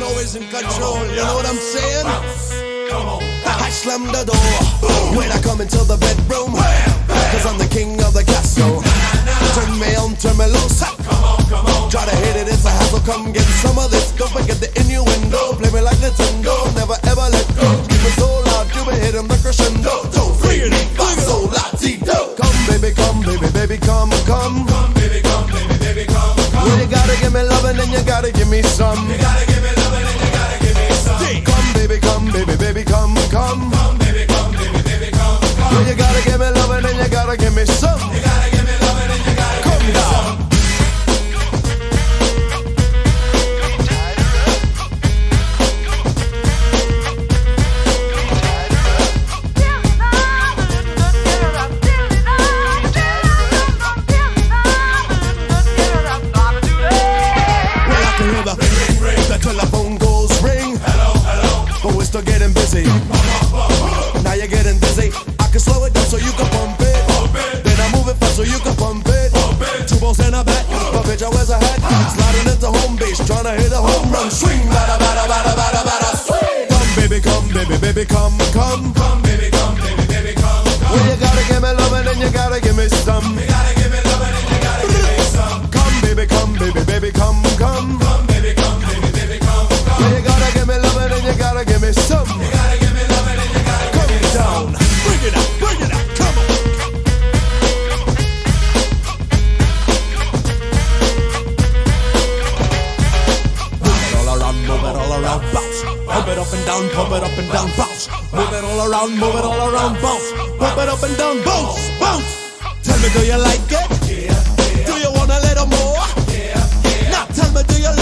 Always in control, you know what I'm saying? I slam the door when I come into the bedroom, cause I'm the king of the castle. Turn me on, turn me loose. Try to hit it, it's a hassle. Come get some of this. Don't forget the innuendo. Play me like Nintendo, never ever let go. Keep it so loud, you be hitting the crescendo. 2, 3, 4, so latido. Come baby, come baby, baby, come, come. Come baby, come baby, baby, come, come. Well, you gotta give me lovin' and you gotta give me some. You gotta give me lovin' and you gotta give me some. Come baby, baby, come, come. Come baby, baby, come, come. Well, you gotta give me lovin' and you gotta give me some. You gotta give me lovin' and you gotta give me some. The telephone goes ring. Hello, hello. But we're still getting busy. Now you're getting dizzy. I can slow it down so you can pump it. Then I move it fast so you can pump it. 2 balls in a bat, but bitch I wears a hat. Sliding into home base, trying to hit a home run. Swing, bada, bada, bada, bada, bada, swing. Come baby, baby, come, come. Come baby, baby, come, come. Well, you gotta give me lovin' and you gotta give me some. You gotta give me lovin' and you gotta give me some. Come baby, baby, come, come. Come baby, baby, come, come. Well, you gotta give me lovin' and you gotta give me some. You gotta give me lovin' and you gotta give me some. Bring it up, come on. Move it all around, bounce. Pump it up and down, pump it up and down, bounce. Move it all around, bounce. Pump it up and down, bounce, bounce. Tell me, do you like it? Yeah. Do you want a little more? Yeah. Now tell me, do you like it?